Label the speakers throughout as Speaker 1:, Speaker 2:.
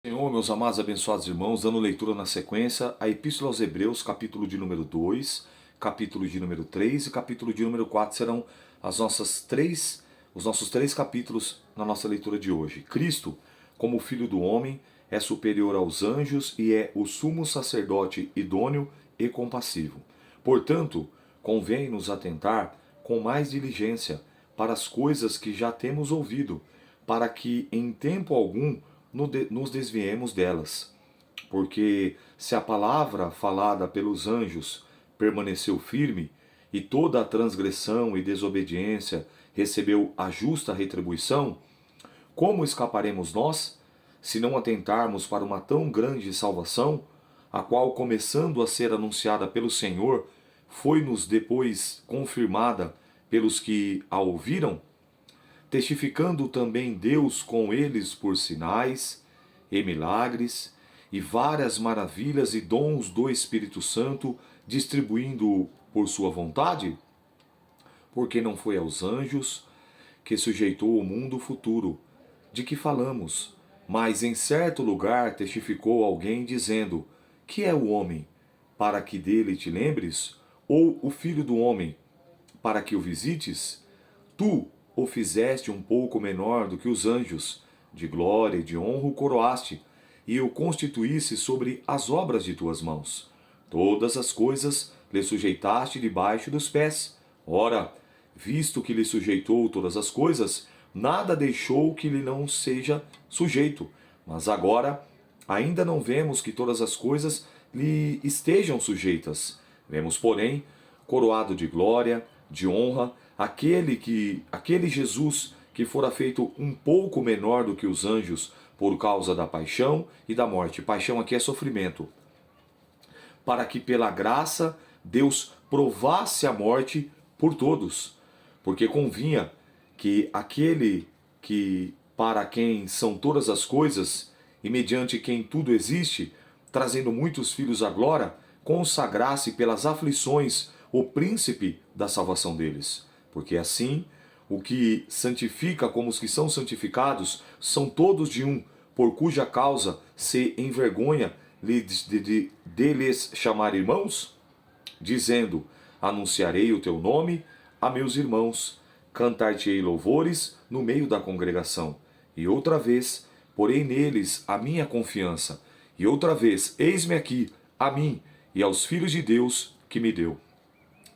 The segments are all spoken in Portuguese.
Speaker 1: Senhor, meus amados abençoados irmãos, dando leitura na sequência, a Epístola aos Hebreus, capítulo de número 2, capítulo de número 3 e capítulo de número 4 serão os nossos três capítulos na nossa leitura de hoje. Cristo, como Filho do Homem, é superior aos anjos e é o sumo sacerdote idôneo e compassivo. Portanto, convém nos atentar com mais diligência para as coisas que já temos ouvido, para que em tempo algum nos desviemos delas. Porque se a palavra falada pelos anjos permaneceu firme, e toda a transgressão e desobediência recebeu a justa retribuição, como escaparemos nós, se não atentarmos para uma tão grande salvação, a qual, começando a ser anunciada pelo Senhor, foi-nos depois confirmada pelos que a ouviram? Testificando também Deus com eles por sinais e milagres e várias maravilhas e dons do Espírito Santo, distribuindo-o por sua vontade? Porque não foi aos anjos que sujeitou o mundo futuro, de que falamos, mas em certo lugar testificou alguém dizendo: que é o homem, para que dele te lembres? Ou o filho do homem, para que o visites? Tu o fizeste um pouco menor do que os anjos, de glória e de honra o coroaste, e o constituísse sobre as obras de tuas mãos. Todas as coisas lhe sujeitaste debaixo dos pés. Ora, visto que lhe sujeitou todas as coisas, nada deixou que lhe não seja sujeito. Mas agora ainda não vemos que todas as coisas lhe estejam sujeitas. Vemos, porém, coroado de glória, de honra, aquele Jesus que fora feito um pouco menor do que os anjos por causa da paixão e da morte. Paixão aqui é sofrimento. Para que pela graça Deus provasse a morte por todos, porque convinha que aquele que para quem são todas as coisas e mediante quem tudo existe, trazendo muitos filhos à glória, consagrasse pelas aflições o príncipe da salvação deles. Porque assim, o que santifica como os que são santificados são todos de um, por cuja causa se envergonha de lhes chamar irmãos? Dizendo: anunciarei o teu nome a meus irmãos, cantar-te-ei louvores no meio da congregação. E outra vez, porei neles a minha confiança. E outra vez, eis-me aqui, a mim e aos filhos de Deus que me deu.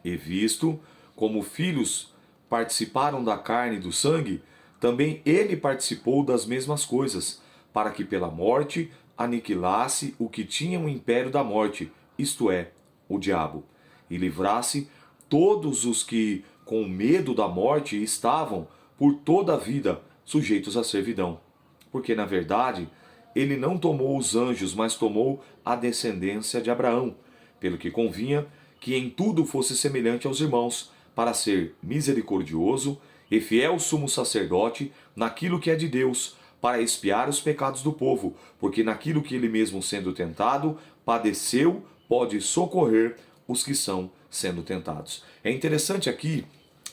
Speaker 1: E visto como filhos participaram da carne e do sangue, também ele participou das mesmas coisas, para que pela morte aniquilasse o que tinha o império da morte, isto é, o diabo, e livrasse todos os que, com medo da morte, estavam, por toda a vida, sujeitos à servidão. Porque, na verdade, ele não tomou os anjos, mas tomou a descendência de Abraão, pelo que convinha que em tudo fosse semelhante aos irmãos, para ser misericordioso e fiel sumo sacerdote naquilo que é de Deus, para expiar os pecados do povo, porque naquilo que ele mesmo sendo tentado, padeceu, pode socorrer os que são sendo tentados. É interessante aqui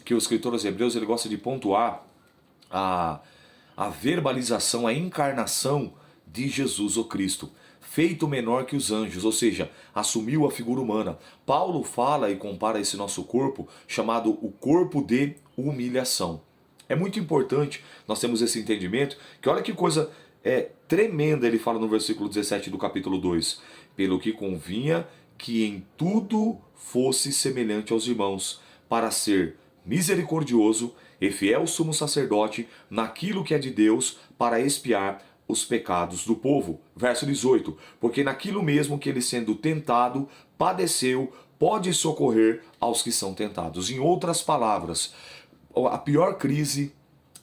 Speaker 1: que o escritor aos Hebreus ele gosta de pontuar a, a verbalização, a encarnação de Jesus o Cristo, feito menor que os anjos, ou seja, assumiu a figura humana. Paulo fala e compara esse nosso corpo, chamado o corpo de humilhação. É muito importante nós temos esse entendimento, que olha que coisa tremenda ele fala no versículo 17 do capítulo 2. Pelo que convinha que em tudo fosse semelhante aos irmãos, para ser misericordioso e fiel sumo sacerdote naquilo que é de Deus, para expiar os pecados do povo. Verso 18. Porque naquilo mesmo que ele sendo tentado, padeceu, pode socorrer aos que são tentados. Em outras palavras, a pior crise,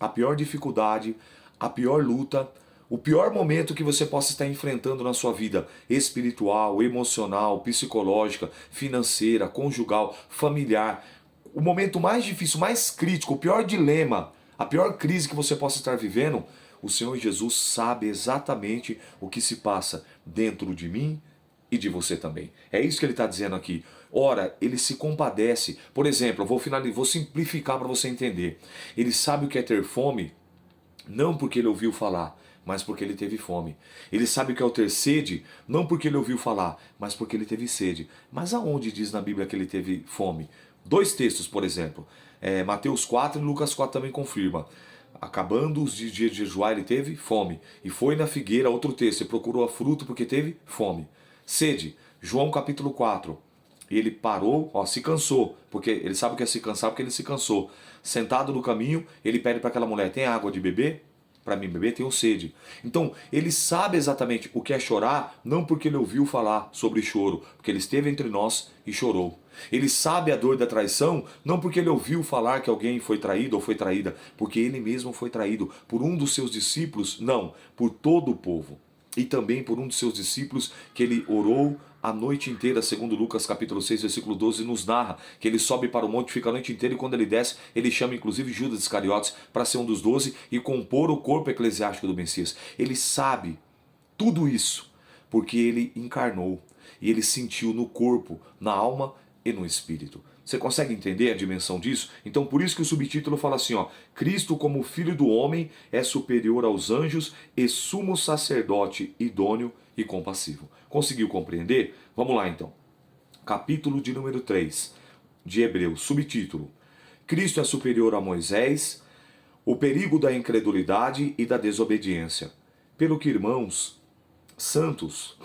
Speaker 1: a pior dificuldade, a pior luta, o pior momento que você possa estar enfrentando na sua vida espiritual, emocional, psicológica, financeira, conjugal, familiar, o momento mais difícil, mais crítico, o pior dilema, a pior crise que você possa estar vivendo, o Senhor Jesus sabe exatamente o que se passa dentro de mim e de você também. É isso que ele está dizendo aqui. Ora, ele se compadece. Por exemplo, vou simplificar para você entender. Ele sabe o que é ter fome, não porque ele ouviu falar, mas porque ele teve fome. Ele sabe o que é o ter sede, não porque ele ouviu falar, mas porque ele teve sede. Mas aonde diz na Bíblia que ele teve fome? Dois textos, por exemplo. Mateus 4 e Lucas 4 também confirma. Acabando os dias de jejuar, ele teve fome. E foi na figueira, outro texto, ele procurou a fruto porque teve fome. Sede, João capítulo 4. E ele parou, se cansou, porque ele sabe o que é se cansar, porque ele se cansou. Sentado no caminho, ele pede para aquela mulher: tem água de beber? Para mim beber, tenho sede. Então, ele sabe exatamente o que é chorar, não porque ele ouviu falar sobre choro, porque ele esteve entre nós e chorou. Ele sabe a dor da traição, não porque ele ouviu falar que alguém foi traído ou foi traída, porque ele mesmo foi traído por um dos seus discípulos, não, por todo o povo. E também por um dos seus discípulos que ele orou a noite inteira, segundo Lucas capítulo 6, versículo 12, nos narra que ele sobe para o monte, fica a noite inteira, e quando ele desce, ele chama inclusive Judas Iscariotes para ser um dos 12 e compor o corpo eclesiástico do Messias. Ele sabe tudo isso porque ele encarnou e ele sentiu no corpo, na alma e no espírito. Você consegue entender a dimensão disso? Então por isso que o subtítulo fala assim, Cristo como Filho do Homem é superior aos anjos e sumo sacerdote idôneo e compassivo. Conseguiu compreender? Vamos lá então. Capítulo de número 3 de Hebreus, subtítulo: Cristo é superior a Moisés, o perigo da incredulidade e da desobediência. Pelo que, irmãos santos,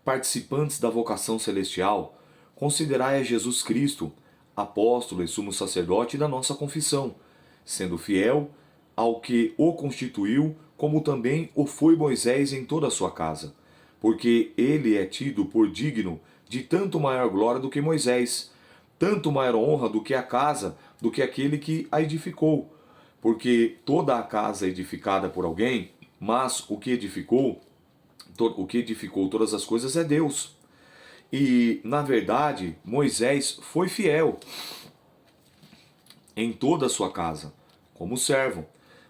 Speaker 1: participantes da vocação celestial, considerai a Jesus Cristo, apóstolo e sumo sacerdote da nossa confissão, sendo fiel ao que o constituiu, como também o foi Moisés em toda a sua casa. Porque ele é tido por digno de tanto maior glória do que Moisés, tanto maior honra do que a casa, do que aquele que a edificou. Porque toda a casa é edificada por alguém, mas o que edificou todas as coisas é Deus. E, na verdade, Moisés foi fiel em toda a sua casa, como servo,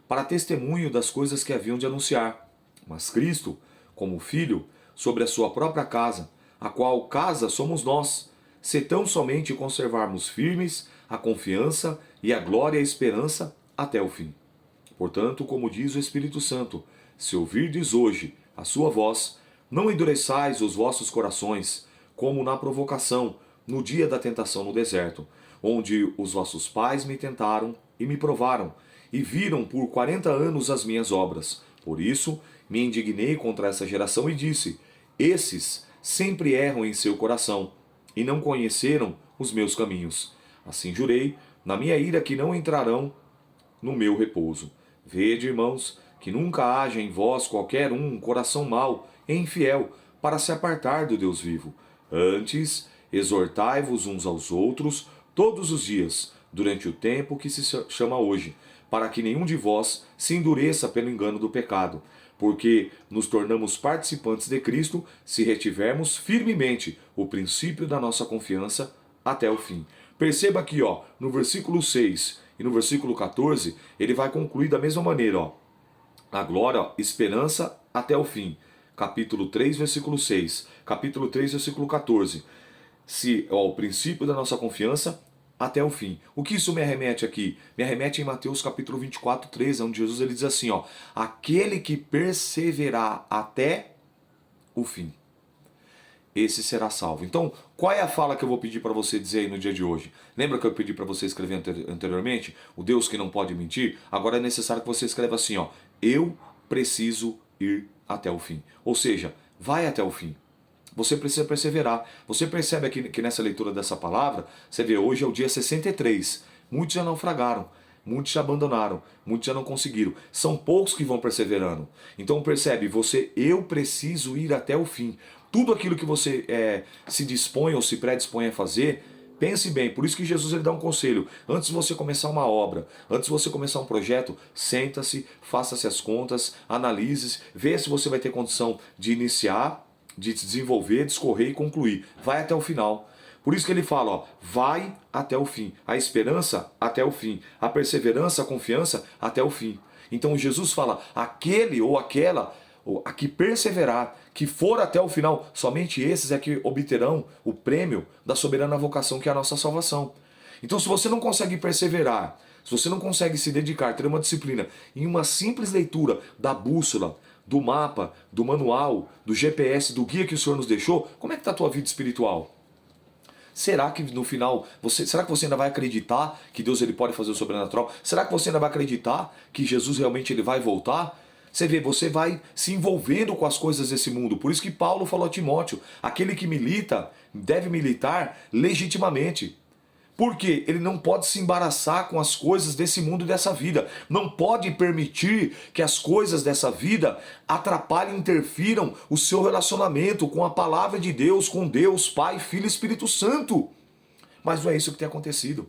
Speaker 1: para testemunho das coisas que haviam de anunciar. Mas Cristo, como Filho, sobre a sua própria casa, a qual casa somos nós, se tão somente conservarmos firmes a confiança e a glória e a esperança até o fim. Portanto, como diz o Espírito Santo, se ouvirdes hoje a sua voz, não endureçais os vossos corações, como na provocação, no dia da tentação no deserto, onde os vossos pais me tentaram e me provaram, e viram por 40 anos as minhas obras. Por isso me indignei contra essa geração e disse: esses sempre erram em seu coração, e não conheceram os meus caminhos. Assim jurei, na minha ira, que não entrarão no meu repouso. Vede, irmãos, que nunca haja em vós qualquer um coração mau e infiel, para se apartar do Deus vivo. Antes, exortai-vos uns aos outros todos os dias, durante o tempo que se chama hoje, para que nenhum de vós se endureça pelo engano do pecado, porque nos tornamos participantes de Cristo se retivermos firmemente o princípio da nossa confiança até o fim. Perceba aqui, no versículo 6 e no versículo 14, ele vai concluir da mesma maneira, a glória, esperança até o fim. Capítulo 3, versículo 6. Capítulo 3, versículo 14. O princípio da nossa confiança até o fim. O que isso me arremete aqui? Me arremete em Mateus capítulo 24, 13, onde Jesus ele diz assim, aquele que perseverar até o fim, esse será salvo. Então, qual é a fala que eu vou pedir para você dizer aí no dia de hoje? Lembra que eu pedi para você escrever anteriormente? O Deus que não pode mentir? Agora é necessário que você escreva assim, eu preciso ir até o fim. Ou seja, vai até o fim. Você precisa perseverar. Você percebe aqui que nessa leitura dessa palavra, você vê, hoje é o dia 63. Muitos já naufragaram, muitos já abandonaram, muitos já não conseguiram. São poucos que vão perseverando. Então percebe, eu preciso ir até o fim. Tudo aquilo que você se dispõe ou se predispõe a fazer, pense bem. Por isso que Jesus ele dá um conselho. Antes de você começar uma obra, antes de você começar um projeto, senta-se, faça-se as contas, analise, vê se você vai ter condição de iniciar, de desenvolver, discorrer e concluir. Vai até o final. Por isso que ele fala, vai até o fim. A esperança até o fim. A perseverança, a confiança até o fim. Então Jesus fala, aquele ou aquela a que perseverar, que for até o final, somente esses é que obterão o prêmio da soberana vocação que é a nossa salvação. Então se você não consegue perseverar, se você não consegue se dedicar, ter uma disciplina em uma simples leitura da bússola, do mapa, do manual, do GPS, do guia que o Senhor nos deixou, como é que está a tua vida espiritual? Será que no final, será que você ainda vai acreditar que Deus ele pode fazer o sobrenatural? Será que você ainda vai acreditar que Jesus realmente ele vai voltar? Você vê, você vai se envolvendo com as coisas desse mundo. Por isso que Paulo falou a Timóteo, aquele que milita deve militar legitimamente. Porque ele não pode se embaraçar com as coisas desse mundo e dessa vida. Não pode permitir que as coisas dessa vida atrapalhem, interfiram o seu relacionamento com a palavra de Deus, com Deus, Pai, Filho e Espírito Santo. Mas não é isso que tem acontecido.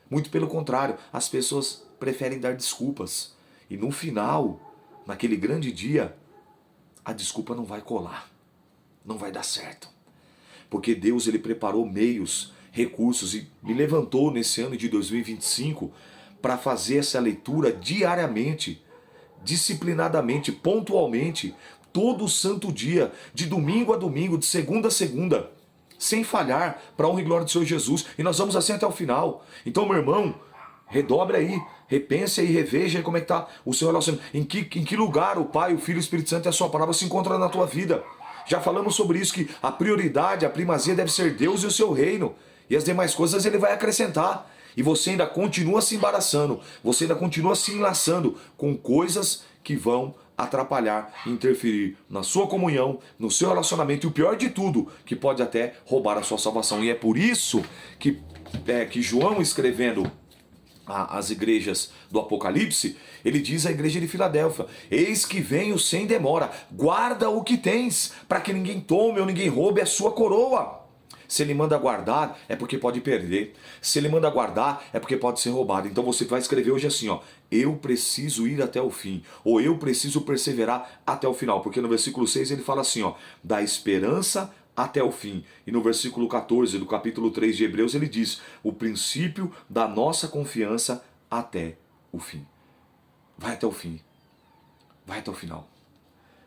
Speaker 1: Muito pelo contrário, as pessoas preferem dar desculpas. E no final, naquele grande dia, a desculpa não vai colar. Não vai dar certo. Porque Deus ele preparou meios, recursos e me levantou nesse ano de 2025 para fazer essa leitura diariamente, disciplinadamente, pontualmente, todo santo dia, de domingo a domingo, de segunda a segunda, sem falhar, para a honra e glória do Senhor Jesus. E nós vamos assim até o final. Então, meu irmão, redobre aí, repense aí, reveja aí como é que está o seu relacionamento. Em que lugar o Pai, o Filho e o Espírito Santo e a sua palavra se encontram na tua vida. Já falamos sobre isso, que a prioridade, a primazia deve ser Deus e o seu reino. E as demais coisas ele vai acrescentar. E você ainda continua se embaraçando, você ainda continua se enlaçando com coisas que vão atrapalhar, interferir na sua comunhão, no seu relacionamento. E o pior de tudo, que pode até roubar a sua salvação. E é por isso que João, escrevendo as igrejas do Apocalipse, ele diz à igreja de Filadélfia: eis que venho sem demora, guarda o que tens, para que ninguém tome ou ninguém roube a sua coroa. Se ele manda guardar, é porque pode perder. Se ele manda guardar, é porque pode ser roubado. Então você vai escrever hoje assim, ó: eu preciso ir até o fim, ou eu preciso perseverar até o final. Porque no versículo 6 ele fala assim, ó: da esperança até o fim. E no versículo 14 do capítulo 3 de Hebreus ele diz: o princípio da nossa confiança até o fim. Vai até o fim. Vai até o final.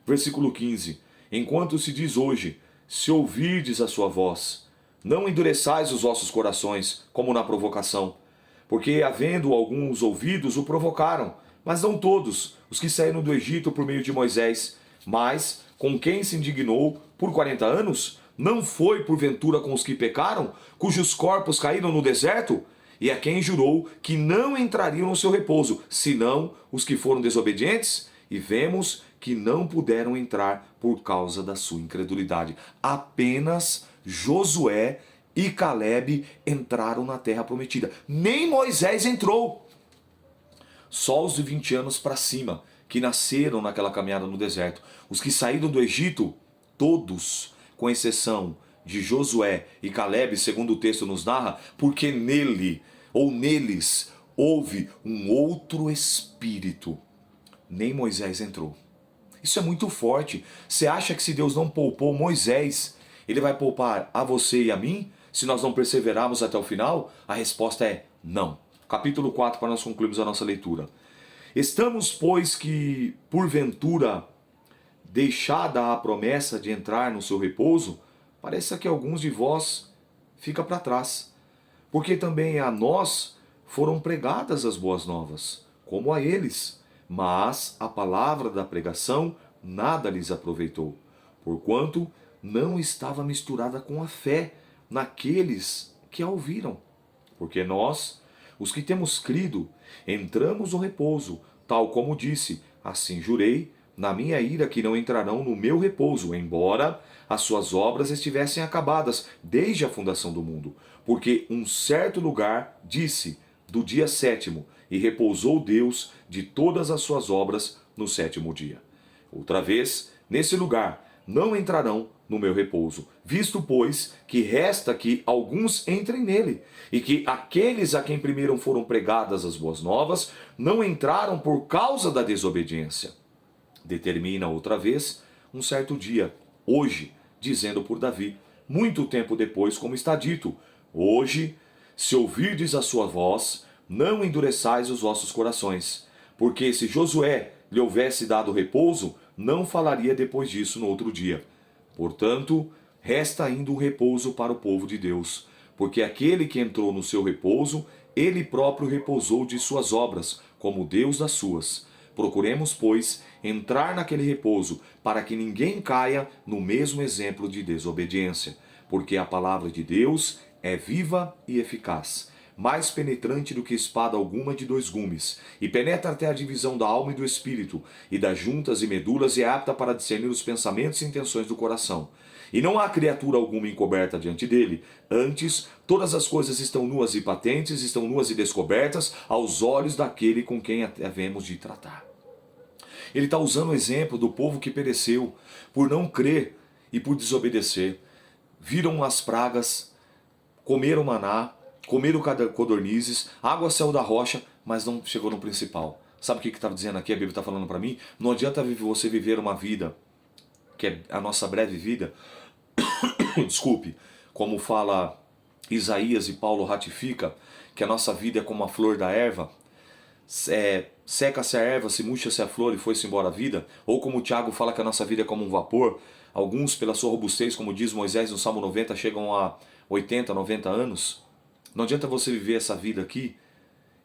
Speaker 1: Versículo 15: enquanto se diz hoje, se ouvirdes a sua voz, não endureçais os vossos corações, como na provocação. Porque, havendo alguns ouvidos, o provocaram, mas não todos, os que saíram do Egito por meio de Moisés. Mas, com quem se indignou por 40 anos, não foi porventura com os que pecaram, cujos corpos caíram no deserto? E a quem jurou que não entrariam no seu repouso, senão os que foram desobedientes? E vemos que não puderam entrar por causa da sua incredulidade. Apenas Josué e Calebe entraram na terra prometida. Nem Moisés entrou. Só os de 20 anos para cima, que nasceram naquela caminhada no deserto. Os que saíram do Egito, todos, com exceção de Josué e Calebe, segundo o texto nos narra, porque nele, ou neles, houve um outro espírito. Nem Moisés entrou. Isso é muito forte. Você acha que se Deus não poupou Moisés, ele vai poupar a você e a mim, se nós não perseverarmos até o final? A resposta é não. Capítulo 4, para nós concluirmos a nossa leitura. Estamos, pois, que, porventura, deixada a promessa de entrar no seu repouso, parece que alguns de vós fica para trás. Porque também a nós foram pregadas as boas novas, como a eles. Mas a palavra da pregação nada lhes aproveitou, porquanto não estava misturada com a fé naqueles que a ouviram. Porque nós, os que temos crido, entramos no repouso, tal como disse: assim jurei, na minha ira, que não entrarão no meu repouso, embora as suas obras estivessem acabadas desde a fundação do mundo. Porque um certo lugar disse, do dia 7º, e repousou Deus de todas as suas obras no 7º dia. Outra vez, nesse lugar, não entrarão no meu repouso, visto, pois, que resta que alguns entrem nele, e que aqueles a quem primeiro foram pregadas as boas novas, não entraram por causa da desobediência. Determina outra vez um certo dia, hoje, dizendo por Davi, muito tempo depois, como está dito: hoje, se ouvirdes a sua voz, não endureçais os vossos corações. Porque se Josué lhe houvesse dado repouso, não falaria depois disso no outro dia. Portanto, resta ainda um repouso para o povo de Deus, porque aquele que entrou no seu repouso, ele próprio repousou de suas obras, como Deus das suas. Procuremos, pois, entrar naquele repouso, para que ninguém caia no mesmo exemplo de desobediência. Porque a palavra de Deus é viva e eficaz, mais penetrante do que espada alguma de dois gumes, e penetra até a divisão da alma e do espírito, e das juntas e medulas, e é apta para discernir os pensamentos e intenções do coração. E não há criatura alguma encoberta diante dele, antes todas as coisas estão nuas e patentes, estão nuas e descobertas aos olhos daquele com quem havemos de tratar. Ele está usando o exemplo do povo que pereceu por não crer e por desobedecer. Viram as pragas, comeram maná, comeram codornizes, água saiu da rocha, mas não chegou no principal. Sabe o que estava dizendo aqui? A Bíblia está falando para mim? Não adianta você viver uma vida, que é a nossa breve vida, desculpe, como fala Isaías e Paulo ratifica, que a nossa vida é como a flor da erva, seca-se a erva, se murcha-se a flor e foi-se embora a vida, ou como o Tiago fala que a nossa vida é como um vapor, alguns pela sua robustez, como diz Moisés no Salmo 90, chegam a 80, 90 anos. Não adianta você viver essa vida aqui,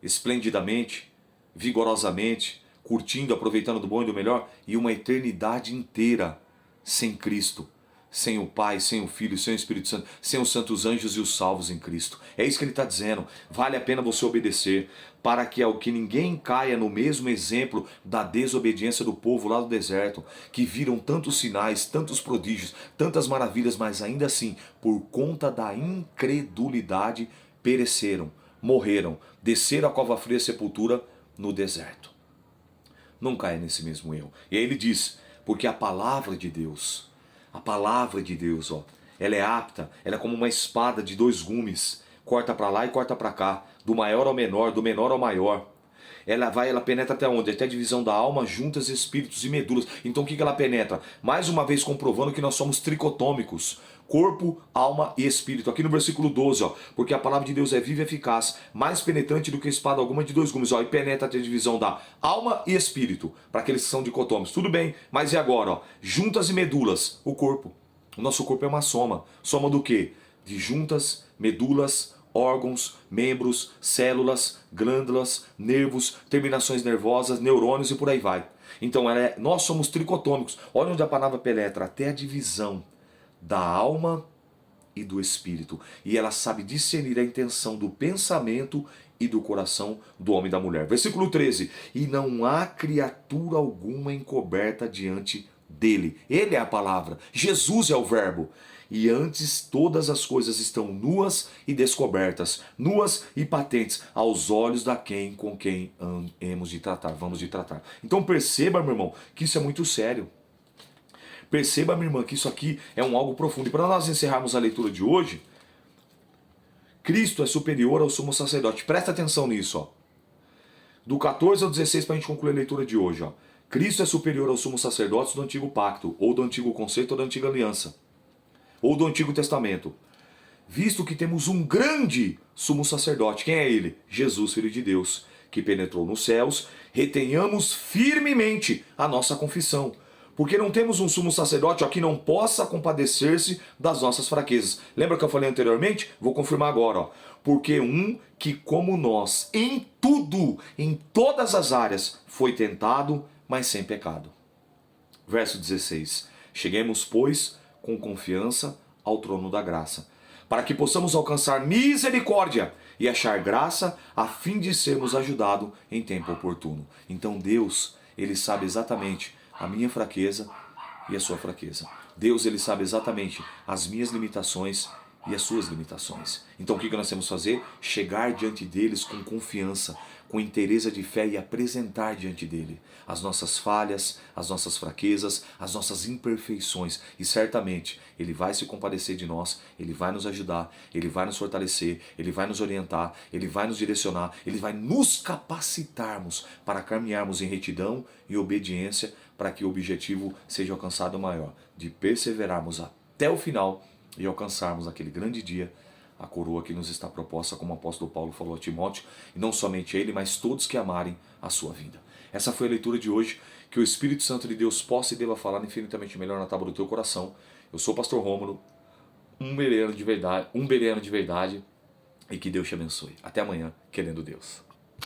Speaker 1: esplendidamente, vigorosamente, curtindo, aproveitando do bom e do melhor, e uma eternidade inteira sem Cristo, sem o Pai, sem o Filho, sem o Espírito Santo, sem os santos anjos e os salvos em Cristo. É isso que ele está dizendo. Vale a pena você obedecer, para que ninguém caia no mesmo exemplo da desobediência do povo lá do deserto, que viram tantos sinais, tantos prodígios, tantas maravilhas, mas ainda assim, por conta da incredulidade, pereceram, morreram, desceram a cova fria sepultura no deserto. Não caia nesse mesmo erro. E aí ele diz, porque a palavra de Deus, ó, ela é apta, ela é como uma espada de dois gumes, corta para lá e corta para cá, do maior ao menor, do menor ao maior. Ela penetra até onde? Até a divisão da alma, juntas, espíritos e medulas. Então o que ela penetra? Mais uma vez comprovando que nós somos tricotômicos. Corpo, alma e espírito. Aqui no versículo 12, ó, porque a palavra de Deus é viva e eficaz, mais penetrante do que espada alguma de dois gumes, ó, e penetra até a divisão da alma e espírito, para aqueles que são dicotômicos. Tudo bem, mas e agora? Ó, juntas e medulas, o corpo. O nosso corpo é uma soma. Soma do quê? De juntas, medulas, órgãos, membros, células, glândulas, nervos, terminações nervosas, neurônios e por aí vai. Então nós somos tricotômicos. Olha onde a palavra penetra, até a divisão da alma e do espírito. E ela sabe discernir a intenção do pensamento e do coração do homem e da mulher. Versículo 13. E não há criatura alguma encoberta diante dele. Ele é a palavra. Jesus é o verbo. E antes todas as coisas estão nuas e descobertas, nuas e patentes aos olhos com quem vamos de tratar. Então perceba, meu irmão, que isso é muito sério. Perceba, minha irmã, que isso aqui é algo profundo. E para nós encerrarmos a leitura de hoje, Cristo é superior ao sumo sacerdote. Presta atenção nisso, ó. Do 14 ao 16 para a gente concluir a leitura de hoje, ó. Cristo é superior ao sumo sacerdote do antigo pacto, ou do antigo conceito, ou da antiga aliança, ou do Antigo Testamento. Visto que temos um grande sumo sacerdote. Quem é ele? Jesus, Filho de Deus, que penetrou nos céus. Retenhamos firmemente a nossa confissão. Porque não temos um sumo sacerdote que não possa compadecer-se das nossas fraquezas. Lembra que eu falei anteriormente? Vou confirmar agora. Ó. Porque que como nós, em tudo, em todas as áreas, foi tentado, mas sem pecado. Verso 16. Cheguemos, pois, com confiança ao trono da graça, para que possamos alcançar misericórdia e achar graça, a fim de sermos ajudados em tempo oportuno. Então Deus, Ele sabe exatamente a minha fraqueza e a sua fraqueza. Deus, Ele sabe exatamente as minhas limitações e as suas limitações. Então o que nós temos que fazer? Chegar diante deles com confiança, com inteireza de fé e apresentar diante dele as nossas falhas, as nossas fraquezas, as nossas imperfeições. E certamente Ele vai se compadecer de nós, Ele vai nos ajudar, Ele vai nos fortalecer, Ele vai nos orientar, Ele vai nos direcionar, Ele vai nos capacitarmos para caminharmos em retidão e obediência, para que o objetivo seja alcançado maior, de perseverarmos até o final e alcançarmos aquele grande dia, a coroa que nos está proposta, como o apóstolo Paulo falou a Timóteo, e não somente ele, mas todos que amarem a sua vida. Essa foi a leitura de hoje, que o Espírito Santo de Deus possa e deva falar infinitamente melhor na tábua do teu coração. Eu sou o pastor Rômulo, um bereano de verdade, e que Deus te abençoe. Até amanhã, querendo Deus.